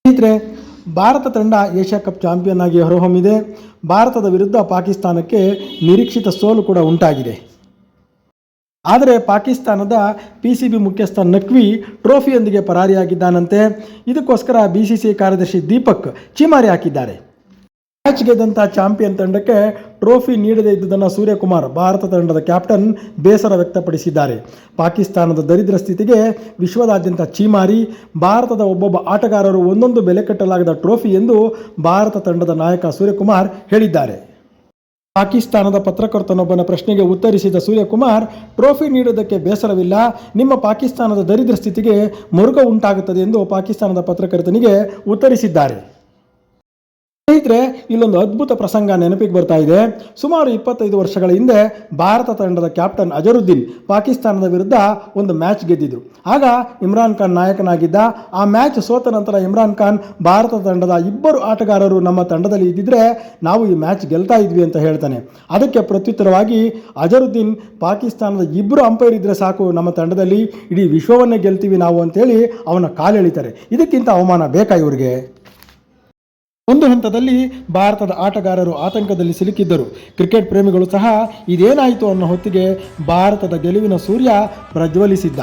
ಸ್ನೇಹಿತರೆ, ಭಾರತ ತಂಡ Asia cup champion ಆಗಿ ಹೊರಹೊಮ್ಮಿದೆ. ಭಾರತದ ವಿರುದ್ಧ ಪಾಕಿಸ್ತಾನಕ್ಕೆ ನಿರೀಕ್ಷಿತ ಸೋಲು ಕೂಡ ಉಂಟಾಗಿದೆ. ಆದರೆ ಪಾಕಿಸ್ತಾನದ PCB ಮುಖ್ಯಸ್ಥ ನಖ್ವಿ ಟ್ರೋಫಿಯೊಂದಿಗೆ ಪರಾರಿಯಾಗಿದ್ದಾನಂತೆ. ಇದಕ್ಕೋಸ್ಕರ BCCI ಕಾರ್ಯದರ್ಶಿ ದೀಪಕ್ ಛೀಮಾರಿ ಹಾಕಿದ್ದಾರೆ. ಮ್ಯಾಚ್ ಗೆದ್ದಂಥ ಚಾಂಪಿಯನ್ ತಂಡಕ್ಕೆ ಟ್ರೋಫಿ ನೀಡದೇ ಇದ್ದುದನ್ನು ಸೂರ್ಯಕುಮಾರ್, ಭಾರತ ತಂಡದ ಕ್ಯಾಪ್ಟನ್, ಬೇಸರ ವ್ಯಕ್ತಪಡಿಸಿದ್ದಾರೆ. ಪಾಕಿಸ್ತಾನದ ದರಿದ್ರ ಸ್ಥಿತಿಗೆ ವಿಶ್ವದಾದ್ಯಂತ ಛೀಮಾರಿ. ಭಾರತದ ಒಬ್ಬೊಬ್ಬ ಆಟಗಾರರು ಒಂದೊಂದು ಬೆಲೆ ಕಟ್ಟಲಾಗದ ಟ್ರೋಫಿ ಎಂದು ಭಾರತ ತಂಡದ ನಾಯಕ ಸೂರ್ಯಕುಮಾರ್ ಹೇಳಿದ್ದಾರೆ. ಪಾಕಿಸ್ತಾನದ ಪತ್ರಕರ್ತನೊಬ್ಬನ ಪ್ರಶ್ನೆಗೆ ಉತ್ತರಿಸಿದ ಸೂರ್ಯಕುಮಾರ್, ಟ್ರೋಫಿ ನೀಡುವುದಕ್ಕೆ ಬೇಸರವಿಲ್ಲ, ನಿಮ್ಮ ಪಾಕಿಸ್ತಾನದ ದರಿದ್ರ ಸ್ಥಿತಿಗೆ ಮರುಕ ಉಂಟಾಗುತ್ತದೆ ಎಂದು ಪಾಕಿಸ್ತಾನದ ಪತ್ರಕರ್ತನಿಗೆ ಉತ್ತರಿಸಿದ್ದಾರೆ. ಸ್ನೇಹಿತರೆ, ಇಲ್ಲೊಂದು ಅದ್ಭುತ ಪ್ರಸಂಗ ನೆನಪಿಗೆ ಬರ್ತಾ ಇದೆ. ಸುಮಾರು 25 ವರ್ಷಗಳ ಹಿಂದೆ ಭಾರತ ತಂಡದ ಕ್ಯಾಪ್ಟನ್ ಅಜರುದ್ದೀನ್ ಪಾಕಿಸ್ತಾನದ ವಿರುದ್ಧ ಒಂದು ಮ್ಯಾಚ್ ಗೆದ್ದಿದ್ರು. ಆಗ ಇಮ್ರಾನ್ ಖಾನ್ ನಾಯಕನಾಗಿದ್ದ. ಆ ಮ್ಯಾಚ್ ಸೋತ ನಂತರ ಇಮ್ರಾನ್ ಖಾನ್, ಭಾರತ ತಂಡದ 2 ಆಟಗಾರರು ನಮ್ಮ ತಂಡದಲ್ಲಿ ಇದ್ದಿದ್ರೆ ನಾವು ಈ ಮ್ಯಾಚ್ ಗೆಲ್ತಾ ಇದ್ವಿ ಅಂತ ಹೇಳ್ತಾನೆ. ಅದಕ್ಕೆ ಪ್ರತ್ಯುತ್ತರವಾಗಿ ಅಜರುದ್ದೀನ್, ಪಾಕಿಸ್ತಾನದ 2 ಅಂಪೈರ್ ಇದ್ರೆ ಸಾಕು ನಮ್ಮ ತಂಡದಲ್ಲಿ, ಇಡೀ ವಿಶ್ವವನ್ನೇ ಗೆಲ್ತೀವಿ ನಾವು ಅಂತೇಳಿ ಅವನ ಕಾಲೆಳಿತಾರೆ. ಇದಕ್ಕಿಂತ ಅವಮಾನ ಬೇಕಾ ಇವರಿಗೆ? ಒಂದು ಹಂತದಲ್ಲಿ ಭಾರತದ ಆಟಗಾರರು ಆತಂಕದಲ್ಲಿ ಸಿಲುಕಿದ್ದರು. ಕ್ರಿಕೆಟ್ ಪ್ರೇಮಿಗಳು ಸಹ ಇದೇನಾಯಿತು ಅನ್ನೋ ಹೊತ್ತಿಗೆ ಭಾರತದ ಗೆಲುವಿನ ಸೂರ್ಯ ಪ್ರಜ್ವಲಿಸಿದ್ದ.